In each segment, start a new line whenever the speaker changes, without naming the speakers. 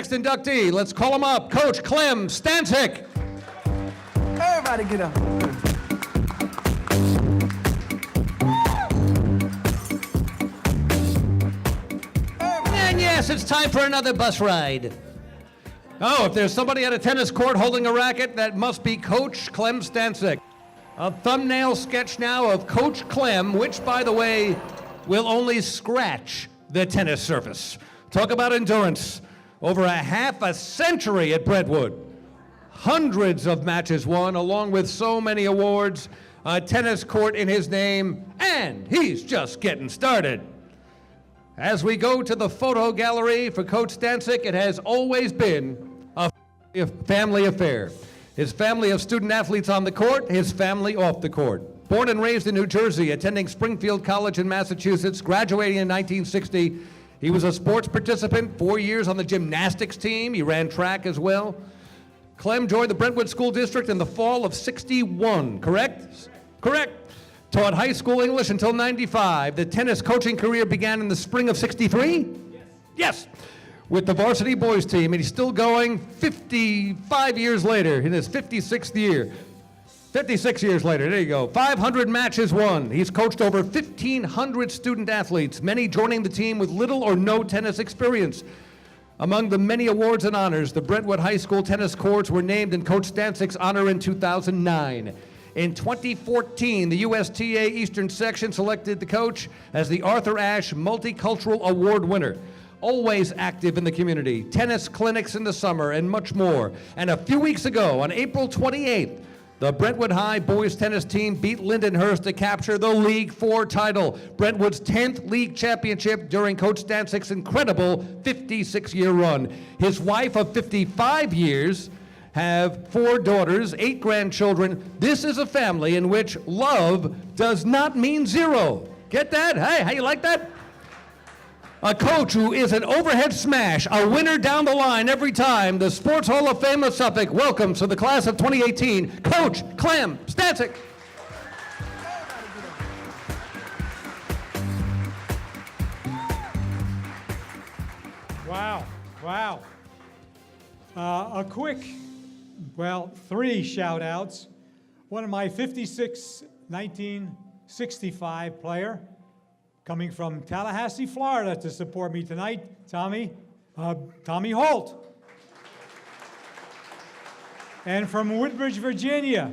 Next inductee, let's call him up, Coach Clem Stancik.
Everybody get up.
And yes, it's time for another bus ride. Oh, if there's somebody at a tennis court holding a racket, that must be Coach Clem Stancik. A thumbnail sketch now of Coach Clem, which, by the way, will only scratch the tennis surface. Talk about endurance. Over a half a century at Brentwood. Hundreds of matches won, along with so many awards, a tennis court in his name, and he's just getting started. As we go to the photo gallery for Coach Stancik, it has always been a family affair. His family of student athletes on the court, his family off the court. Born and raised in New Jersey, attending Springfield College in Massachusetts, graduating in 1960, he was a sports participant, 4 years on the gymnastics team. He ran track as well. Clem joined the Brentwood School District in the fall of '61, correct? Correct. Taught high school English until '95. The tennis coaching career began in the spring of '63? Yes. With the varsity boys team, and he's still going 55 years later, in his 56th year. 56 years later, there you go. 500 matches won. He's coached over 1,500 student athletes, many joining the team with little or no tennis experience. Among the many awards and honors, the Brentwood High School tennis courts were named in Coach Stancik's honor in 2009. In 2014, the USTA Eastern Section selected the coach as the Arthur Ashe Multicultural Award winner. Always active in the community, tennis clinics in the summer, and much more. And a few weeks ago, on April 28th, the Brentwood High boys tennis team beat Lindenhurst to capture the League 4 title, Brentwood's 10th league championship during Coach Stancik's incredible 56-year run. His wife of 55 years have 4 daughters, 8 grandchildren. This is a family in which love does not mean zero. Get that? Hey, how you like that? A coach who is an overhead smash, a winner down the line every time. The Sports Hall of Fame of Suffolk welcomes to the class of 2018, Coach Clem Stancik.
Wow, wow. A quick, 3 shout outs. One of my 1965 player, coming from Tallahassee, Florida to support me tonight, Tommy Holt. And from Woodbridge, Virginia,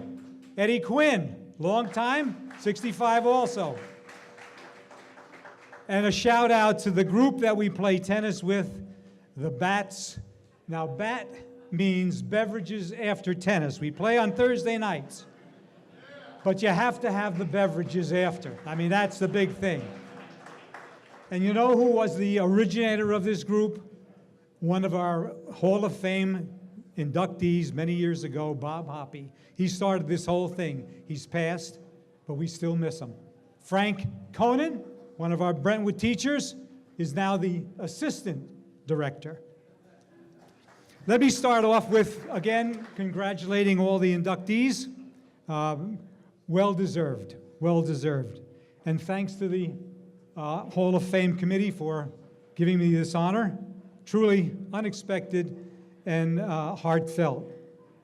Eddie Quinn, long time, 65 also. And a shout out to the group that we play tennis with, the Bats. Now, BAT means beverages after tennis. We play on Thursday nights, but you have to have the beverages after. I mean, that's the big thing. And you know who was the originator of this group? One of our Hall of Fame inductees many years ago, Bob Hoppy. He started this whole thing. He's passed, but we still miss him. Frank Conan, one of our Brentwood teachers, is now the assistant director. Let me start off with, again, congratulating all the inductees. Well deserved, well deserved. And thanks to the Hall of Fame committee for giving me this honor. Truly unexpected and heartfelt.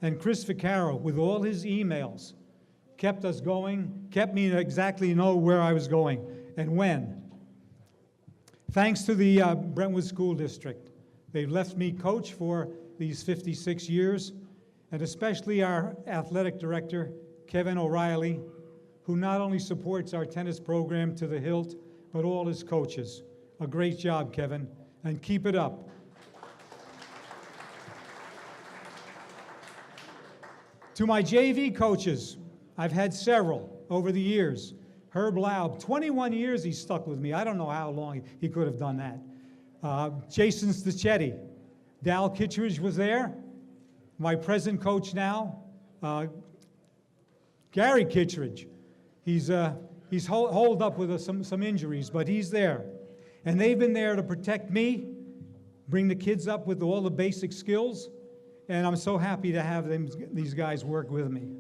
And Chris Vaccaro, with all his emails, kept us going, kept me to exactly know where I was going and when. Thanks to the Brentwood School District. They've left me coach for these 56 years, and especially our athletic director, Kevin O'Reilly, who not only supports our tennis program to the hilt, but all his coaches. A great job, Kevin, and keep it up. To my JV coaches, I've had several over the years. Herb Laub, 21 years he stuck with me. I don't know how long he could have done that. Jason Stichetti, Dal Kittredge was there. My present coach now, Gary Kittredge. He's holed up with some injuries, but he's there. And they've been there to protect me, bring the kids up with all the basic skills, and I'm so happy to have these guys work with me.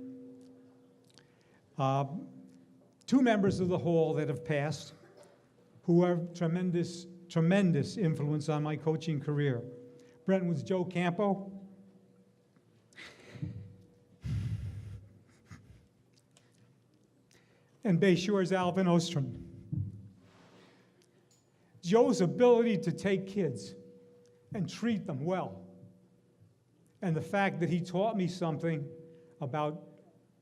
2 members of the Hall that have passed, who are tremendous influence on my coaching career. Brentwood's Joe Campo. And Bayshore's Alvin Ostrom. Joe's ability to take kids and treat them well, and the fact that he taught me something about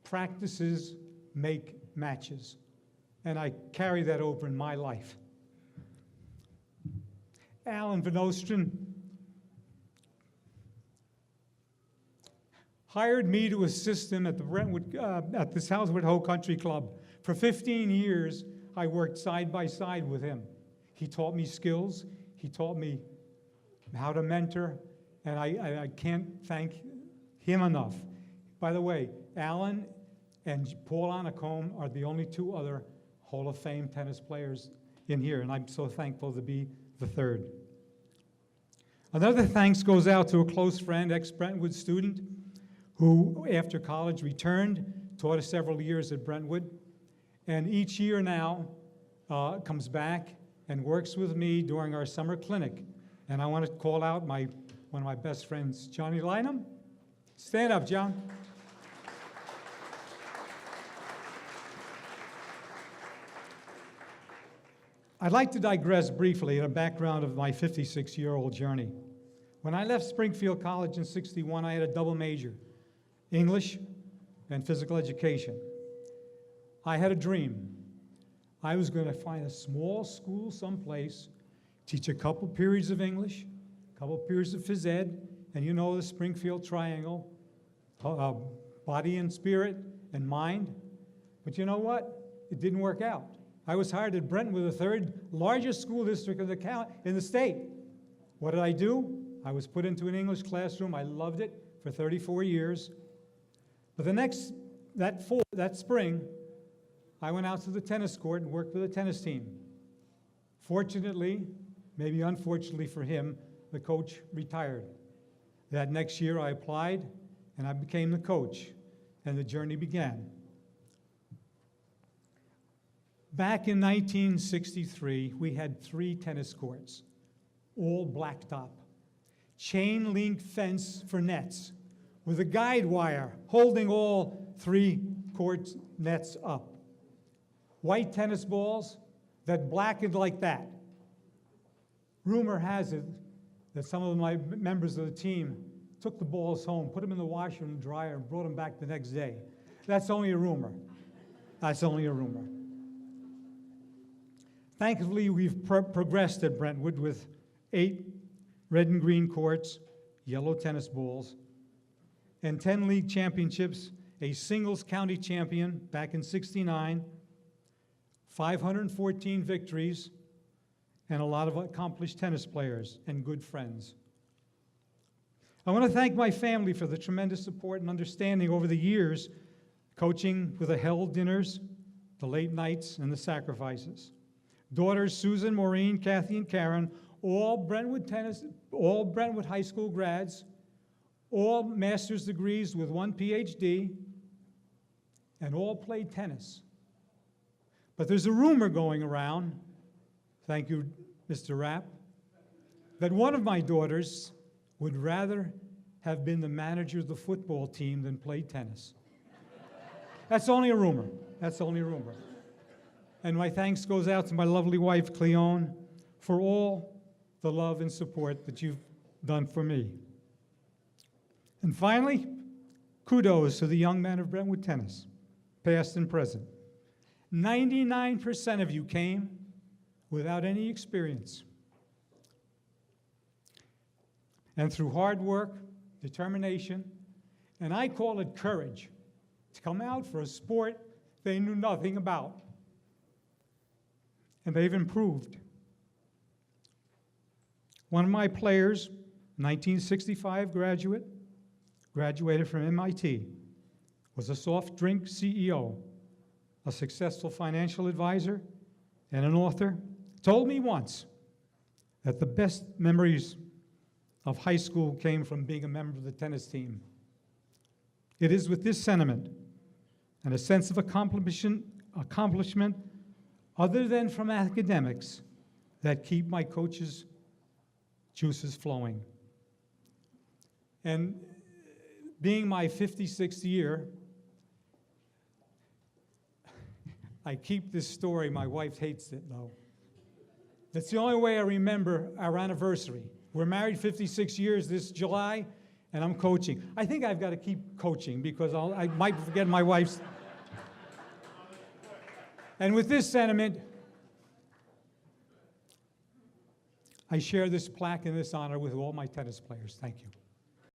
practices make matches, and I carry that over in my life. Alan Van Ostrom hired me to assist him at the Southwood Ho Country Club. For 15 years, I worked side by side with him. He taught me skills, he taught me how to mentor, and I can't thank him enough. By the way, Alan and Paul Anacombe are the only two other Hall of Fame tennis players in here, and I'm so thankful to be the third. Another thanks goes out to a close friend, ex-Brentwood student, who after college returned, taught us several years at Brentwood, and each year now comes back and works with me during our summer clinic. And I want to call out one of my best friends, Johnny Lynham. Stand up, John. I'd like to digress briefly in a background of my 56-year-old journey. When I left Springfield College in '61, I had a double major, English and physical education. I had a dream. I was going to find a small school someplace, teach a couple periods of English, a couple periods of phys ed, and you know the Springfield triangle, body and spirit and mind. But you know what? It didn't work out. I was hired at Brentwood, the third largest school district in the state. What did I do? I was put into an English classroom. I loved it for 34 years. But that spring, I went out to the tennis court and worked with a tennis team. Fortunately, maybe unfortunately for him, the coach retired. That next year I applied and I became the coach, and the journey began. Back in 1963, we had 3 tennis courts, all blacktop, chain link fence for nets, with a guide wire holding all 3 court nets up. White tennis balls that blackened like that. Rumor has it that some of my members of the team took the balls home, put them in the washer and dryer, and brought them back the next day. That's only a rumor. That's only a rumor. Thankfully, we've progressed at Brentwood with 8 red and green courts, yellow tennis balls, and 10 league championships, a singles county champion back in '69, 514 victories, and a lot of accomplished tennis players and good friends. I want to thank my family for the tremendous support and understanding over the years, coaching with the hell dinners, the late nights, and the sacrifices. Daughters Susan, Maureen, Kathy, and Karen, all Brentwood High School grads, all master's degrees with 1 PhD, and all played tennis. But there's a rumor going around, thank you, Mr. Rapp, that one of my daughters would rather have been the manager of the football team than play tennis. That's only a rumor. That's only a rumor. And my thanks goes out to my lovely wife, Cleone, for all the love and support that you've done for me. And finally, kudos to the young men of Brentwood tennis, past and present. 99% of you came without any experience. And through hard work, determination, and I call it courage, to come out for a sport they knew nothing about. And they've improved. One of my players, 1965 graduated from MIT, was a soft drink CEO, a successful financial advisor, and an author, told me once that the best memories of high school came from being a member of the tennis team. It is with this sentiment and a sense of accomplishment other than from academics that keep my coach's juices flowing. And being my 56th year, I keep this story. My wife hates it, though. That's the only way I remember our anniversary. We're married 56 years this July, and I'm coaching. I think I've got to keep coaching because I might forget my wife's. And with this sentiment, I share this plaque and this honor with all my tennis players. Thank you.